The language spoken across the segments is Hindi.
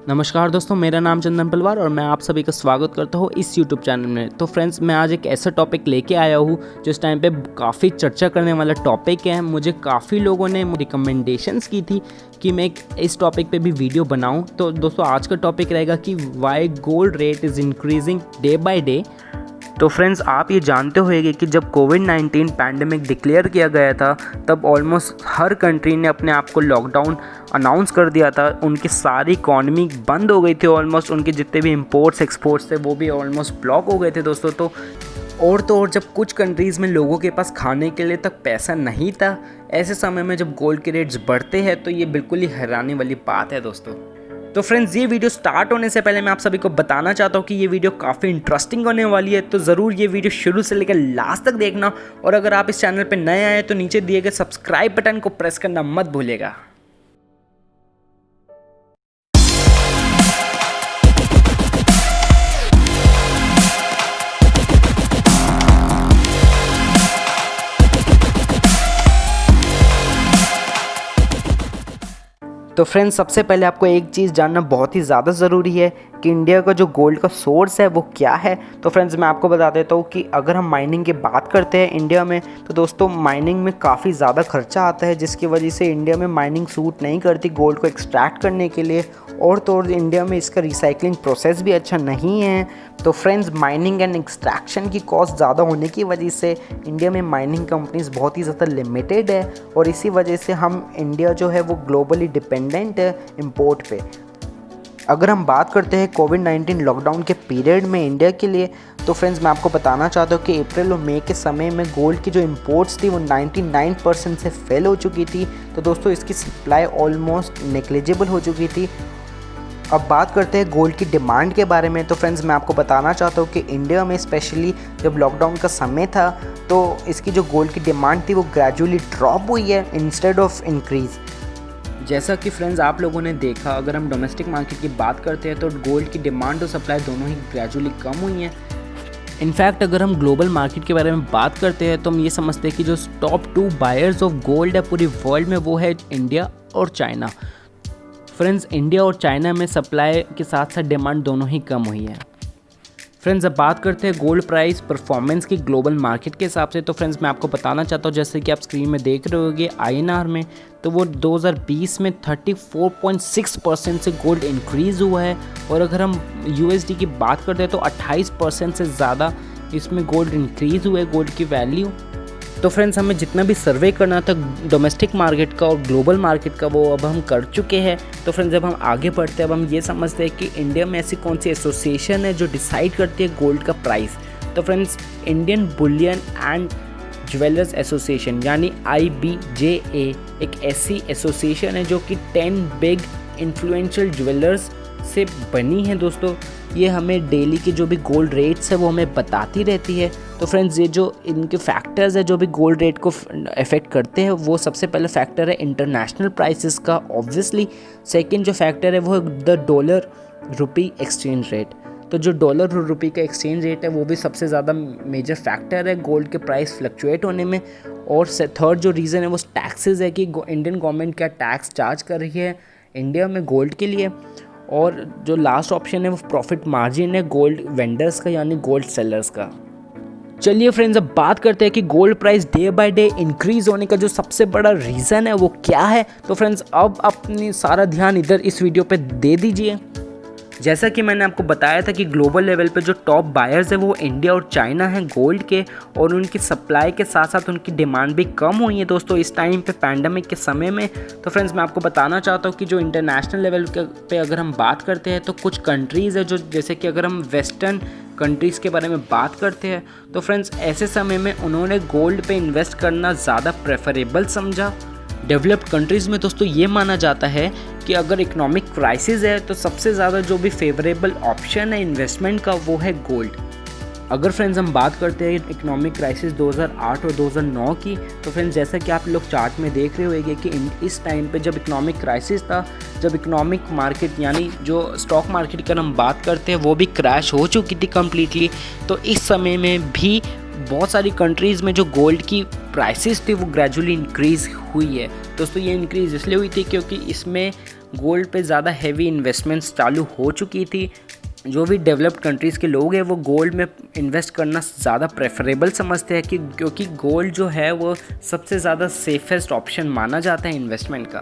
नमस्कार दोस्तों, मेरा नाम चंदन पलवार और मैं आप सभी का स्वागत करता हूँ इस YouTube चैनल में। तो फ्रेंड्स, मैं आज एक ऐसा टॉपिक लेके आया हूँ जो इस टाइम पे काफ़ी चर्चा करने वाला टॉपिक है। मुझे काफ़ी लोगों ने रिकमेंडेशंस की थी कि मैं इस टॉपिक पे भी वीडियो बनाऊँ। तो दोस्तों, आज का टॉपिक रहेगा कि why gold rate is increasing day by day. तो फ्रेंड्स, आप ये जानते होंगे कि जब कोविड-19 पैंडमिक डिक्लेयर किया गया था तब ऑलमोस्ट हर कंट्री ने अपने आप को लॉकडाउन अनाउंस कर दिया था। उनकी सारी इकॉनमी बंद हो गई थी, ऑलमोस्ट उनके जितने भी इंपोर्ट्स एक्सपोर्ट्स थे वो भी ऑलमोस्ट ब्लॉक हो गए थे दोस्तों। और जब कुछ कंट्रीज़ में लोगों के पास खाने के लिए तक पैसा नहीं था, ऐसे समय में जब गोल्ड के रेट्स बढ़ते हैं तो ये बिल्कुल ही हैरानी वाली बात है दोस्तों। तो फ्रेंड्स, ये वीडियो स्टार्ट होने से पहले मैं आप सभी को बताना चाहता हूँ कि ये वीडियो काफ़ी इंटरेस्टिंग होने वाली है, तो ज़रूर ये वीडियो शुरू से लेकर लास्ट तक देखना। और अगर आप इस चैनल पर नए आए तो नीचे दिए गए सब्सक्राइब बटन को प्रेस करना मत भूलिएगा। तो फ्रेंड्स, सबसे पहले आपको एक चीज़ जानना बहुत ही ज़्यादा ज़रूरी है कि इंडिया का जो गोल्ड का सोर्स है वो क्या है। तो फ्रेंड्स, मैं आपको बता देता हूँ कि अगर हम माइनिंग की बात करते हैं इंडिया में, तो दोस्तों माइनिंग में काफ़ी ज़्यादा खर्चा आता है, जिसकी वजह से इंडिया में माइनिंग सूट नहीं करती गोल्ड को एक्सट्रैक्ट करने के लिए। और तो और इंडिया में इसका रिसाइकलिंग प्रोसेस भी अच्छा नहीं है। तो फ्रेंड्स, माइनिंग एंड एक्सट्रैक्शन की कॉस्ट ज़्यादा होने की वजह से इंडिया में माइनिंग कंपनीज़ बहुत ही ज़्यादा लिमिटेड है, और इसी वजह से हम इंडिया जो है वो ग्लोबली डिपेंडेंट है इंपोर्ट पे। अगर हम बात करते हैं कोविड-19 लॉकडाउन के पीरियड में इंडिया के लिए, तो फ्रेंड्स मैं आपको बताना चाहता हूँ कि अप्रैल और मई के समय में गोल्ड की जो इंपोर्ट्स थी वो 99% से फेल हो चुकी थी। तो दोस्तों, इसकी सप्लाई ऑलमोस्ट नेग्लिजिबल हो चुकी थी। अब बात करते हैं गोल्ड की डिमांड के बारे में। तो फ्रेंड्स, मैं आपको बताना चाहता हूँ कि इंडिया में स्पेशली जब लॉकडाउन का समय था तो इसकी जो गोल्ड की डिमांड थी वो ग्रेजुअली ड्रॉप हुई है इंस्टेड ऑफ इंक्रीज़। जैसा कि फ्रेंड्स आप लोगों ने देखा, अगर हम डोमेस्टिक मार्केट की बात करते हैं तो गोल्ड की डिमांड और सप्लाई दोनों ही ग्रेजुअली कम हुई हैं। इनफैक्ट अगर हम ग्लोबल मार्केट के बारे में बात करते हैं तो हम ये समझते हैं कि जो टॉप 2 बायर्स ऑफ गोल्ड है पूरी वर्ल्ड में वो है इंडिया और चाइना। फ्रेंड्स, इंडिया और चाइना में सप्लाई के साथ साथ डिमांड दोनों ही कम हुई है। फ्रेंड्स, अब बात करते हैं गोल्ड प्राइस परफॉर्मेंस की ग्लोबल मार्केट के हिसाब से। तो फ्रेंड्स, मैं आपको बताना चाहता हूँ, जैसे कि आप स्क्रीन में देख रहे होंगे INR में, तो वो 2020 में 34.6% से गोल्ड इंक्रीज़ हुआ है। और अगर हम USD की बात करते हैं तो 28% से ज़्यादा इसमें गोल्ड इंक्रीज़ हुआ है, गोल्ड की वैल्यू। तो फ्रेंड्स, हमें जितना भी सर्वे करना था डोमेस्टिक मार्केट का और ग्लोबल मार्केट का वो अब हम कर चुके हैं। तो फ्रेंड्स, जब हम आगे बढ़ते हैं अब हम ये समझते हैं कि इंडिया में ऐसी कौन सी एसोसिएशन है जो डिसाइड करती है गोल्ड का प्राइस। तो friends, Indian Boolean and jewellers association यानी IBJA एक ऐसी एसोसिएशन है जो कि 10 बिग इन्फ्लुएंशियल ज्वेलर्स से बनी है दोस्तों। ये हमें डेली के जो भी गोल्ड रेट्स है वो हमें बताती रहती है। तो फ्रेंड्स, ये जो इनके फैक्टर्स है जो भी गोल्ड रेट को अफेक्ट करते हैं, वो सबसे पहले फैक्टर है इंटरनेशनल प्राइसेस का ऑब्वियसली। सेकंड जो फैक्टर है वो है the dollar rupee exchange rate. तो जो डॉलर और रुपी का एक्सचेंज रेट है वो भी सबसे ज़्यादा मेजर फैक्टर है गोल्ड के प्राइस फ्लक्चुएट होने में। और थर्ड जो रीज़न है वो टैक्सेस है कि इंडियन गवर्नमेंट क्या टैक्स चार्ज कर रही है इंडिया में गोल्ड के लिए। और जो लास्ट ऑप्शन है वो प्रॉफिट मार्जिन है गोल्ड वेंडर्स का यानी गोल्ड सेलर्स का। चलिए फ्रेंड्स, अब बात करते हैं कि gold price day by day increase होने का जो सबसे बड़ा रीज़न है वो क्या है। तो फ्रेंड्स, अब अपनी सारा ध्यान इधर इस वीडियो पे दे दीजिए। जैसा कि मैंने आपको बताया था कि ग्लोबल लेवल पे जो टॉप बायर्स है वो इंडिया और चाइना हैं गोल्ड के, और उनकी सप्लाई के साथ साथ उनकी डिमांड भी कम हुई है दोस्तों इस टाइम पे पैंडमिक के समय में। तो फ्रेंड्स, मैं आपको बताना चाहता हूँ कि जो इंटरनेशनल लेवल पे अगर हम बात करते हैं तो कुछ कंट्रीज़ है जो, जैसे कि अगर हम वेस्टर्न कंट्रीज़ के बारे में बात करते हैं तो फ्रेंड्स ऐसे समय में उन्होंने गोल्ड पे इन्वेस्ट करना ज़्यादा प्रेफरेबल समझा। डेवलप्ड कंट्रीज़ में दोस्तों ये माना जाता है कि अगर इकोनॉमिक क्राइसिस है तो सबसे ज़्यादा जो भी फेवरेबल ऑप्शन है इन्वेस्टमेंट का वो है गोल्ड। अगर फ्रेंड्स हम बात करते हैं इकोनॉमिक क्राइसिस 2008 और 2009 की, तो फ्रेंड्स जैसा कि आप लोग चार्ट में देख रहे होंगे कि इस टाइम पे जब इकोनॉमिक क्राइसिस था, जब इकोनॉमिक मार्केट यानी जो स्टॉक मार्केट की हम बात करते हैं वो भी क्रैश हो चुकी थी कम्प्लीटली। तो इस समय में भी बहुत सारी कंट्रीज़ में जो गोल्ड की प्राइसेस थी वो ग्रेजुअली इंक्रीज़ हुई है। दोस्तों ये इंक्रीज़ इसलिए हुई थी क्योंकि इसमें गोल्ड पे ज़्यादा हैवी इन्वेस्टमेंट्स चालू हो चुकी थी। जो भी डेवलप्ड कंट्रीज़ के लोग हैं वो गोल्ड में इन्वेस्ट करना ज़्यादा प्रेफरेबल समझते हैं क्योंकि गोल्ड जो है वो सबसे ज़्यादा सेफेस्ट ऑप्शन माना जाता है इन्वेस्टमेंट का।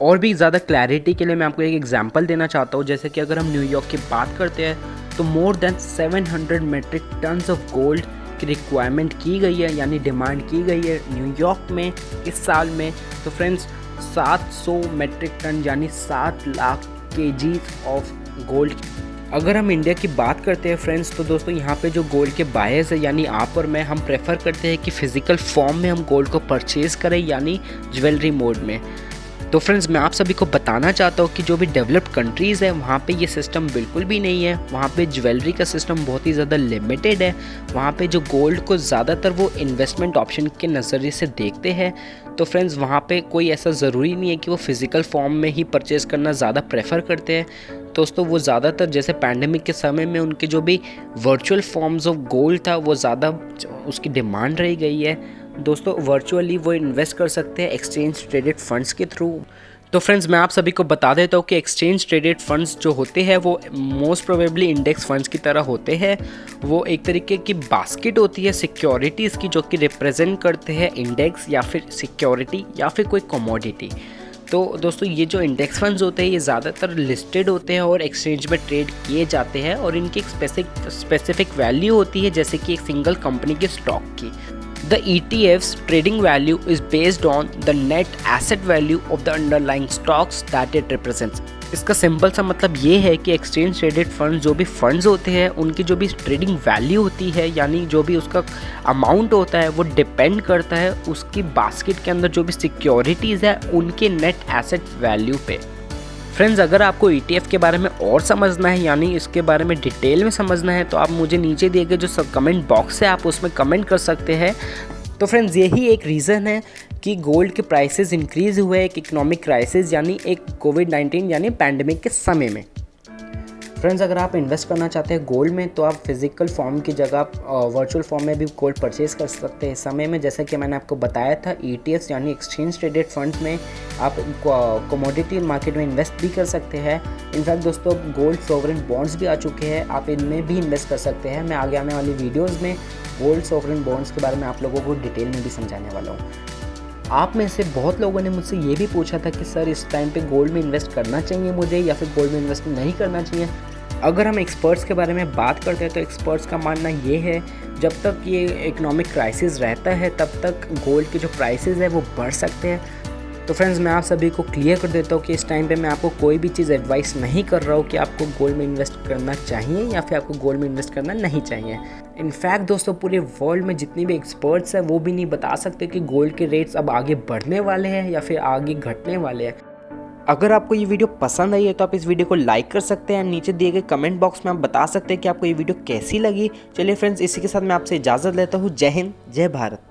और भी ज़्यादा क्लैरिटी के लिए मैं आपको एक एग्जांपल देना चाहता हूँ। जैसे कि अगर हम न्यूयॉर्क की बात करते हैं तो more than 700 metric tons of gold की रिक्वायरमेंट की गई है, यानी डिमांड की गई है न्यूयॉर्क में इस साल में। तो फ्रेंड्स 700 मेट्रिक टन यानी 7 लाख केजी ऑफ गोल्ड। अगर हम इंडिया की बात करते हैं फ्रेंड्स तो दोस्तों यहाँ पे जो गोल्ड के बायर्स है यानी आप और मैं, हम प्रेफर करते हैं कि फ़िज़िकल फॉर्म में हम गोल्ड को परचेज़ करें यानी ज्वेलरी मोड में। तो फ्रेंड्स मैं आप सभी को बताना चाहता हूँ कि जो भी डेवलप्ड कंट्रीज़ है वहाँ पे ये सिस्टम बिल्कुल भी नहीं है। वहाँ पे ज्वेलरी का सिस्टम बहुत ही ज़्यादा लिमिटेड है। वहाँ पे जो गोल्ड को ज़्यादातर वो इन्वेस्टमेंट ऑप्शन के नज़रिए से देखते हैं। तो फ्रेंड्स वहाँ पे कोई ऐसा ज़रूरी नहीं है कि वो फ़िज़िकल फॉर्म में ही परचेज़ करना ज़्यादा प्रेफर करते हैं। दोस्तों वो ज़्यादातर जैसे पैंडेमिक के समय में उनके जो भी वर्चुअल फॉर्म्स ऑफ गोल्ड था वो ज़्यादा उसकी डिमांड रही गई है। दोस्तों वर्चुअली वो इन्वेस्ट कर सकते हैं एक्सचेंज ट्रेडेड फंड्स के थ्रू। तो फ्रेंड्स मैं आप सभी को बता देता हूँ कि एक्सचेंज ट्रेडेड फंड्स जो होते हैं वो मोस्ट प्रोबेबली इंडेक्स फंड्स की तरह होते हैं। वो एक तरीके की बास्केट होती है सिक्योरिटीज़ की जो कि रिप्रेजेंट करते हैं इंडेक्स या फिर सिक्योरिटी या फिर कोई कमोडिटी। तो दोस्तों ये जो इंडेक्स फंड्स होते हैं ये ज़्यादातर लिस्टेड होते हैं और एक्सचेंज में ट्रेड किए जाते हैं और इनकी एक स्पेसिफिक वैल्यू होती है जैसे कि एक सिंगल कंपनी के स्टॉक की। The ETF's trading value is based on the net asset value of the underlying stocks that it represents। इसका सिंपल सा मतलब ये है कि एक्सचेंज ट्रेडेड फंड जो भी फंड्स होते हैं उनकी जो भी ट्रेडिंग वैल्यू होती है यानी जो भी उसका अमाउंट होता है वो डिपेंड करता है उसकी बास्केट के अंदर जो भी सिक्योरिटीज़ है उनके नेट एसेट वैल्यू पे। फ्रेंड्स अगर आपको ETF के बारे में और समझना है यानी इसके बारे में डिटेल में समझना है तो आप मुझे नीचे दिए गए जो कमेंट बॉक्स है आप उसमें कमेंट कर सकते हैं। तो फ्रेंड्स यही एक रीज़न है कि गोल्ड के प्राइसेस इंक्रीज़ हुए एक इकोनॉमिक क्राइसिस यानी एक कोविड-19 यानी पैंडमिक के समय में। फ्रेंड्स अगर आप इन्वेस्ट करना चाहते हैं गोल्ड में तो आप फिज़िकल फॉर्म की जगह वर्चुअल फॉर्म में भी गोल्ड परचेज़ कर सकते हैं इस समय में। जैसा कि मैंने आपको बताया था ETFs यानी एक्सचेंज ट्रेडेड फंड्स में आप कमोडिटी मार्केट में इन्वेस्ट भी कर सकते हैं। इनफैक्ट दोस्तों गोल्ड सॉवरेन बॉन्ड्स भी आ चुके हैं, आप इनमें भी इन्वेस्ट कर सकते हैं। मैं आगे आने वाली वीडियोज़ में गोल्ड सॉवरेन बॉन्ड्स के बारे में आप लोगों को डिटेल में भी समझाने वाला हूँ। आप में से बहुत लोगों ने मुझसे ये भी पूछा था कि सर इस टाइम पे गोल्ड में इन्वेस्ट करना चाहिए मुझे या फिर गोल्ड में इन्वेस्ट नहीं करना चाहिए। अगर हम एक्सपर्ट्स के बारे में बात करते हैं तो एक्सपर्ट्स का मानना ये है जब तक ये इकोनॉमिक क्राइसिस रहता है तब तक गोल्ड के जो प्राइसेस है वो बढ़ सकते हैं। तो फ्रेंड्स मैं आप सभी को क्लियर कर देता हूँ कि इस टाइम पे मैं आपको कोई भी चीज़ एडवाइस नहीं कर रहा हूँ कि आपको गोल्ड में इन्वेस्ट करना चाहिए या फिर आपको गोल्ड में इन्वेस्ट करना नहीं चाहिए। इनफैक्ट दोस्तों पूरे वर्ल्ड में जितने भी एक्सपर्ट्स हैं वो भी नहीं बता सकते कि गोल्ड के रेट्स अब आगे बढ़ने वाले हैं या फिर आगे घटने वाले हैं। अगर आपको ये वीडियो पसंद आई है तो आप इस वीडियो को लाइक कर सकते हैं। नीचे दिए गए कमेंट बॉक्स में आप बता सकते हैं कि आपको ये वीडियो कैसी लगी। चलिए फ्रेंड्स इसी के साथ मैं आपसे इजाज़त लेता हूँ। जय हिंद, जय भारत।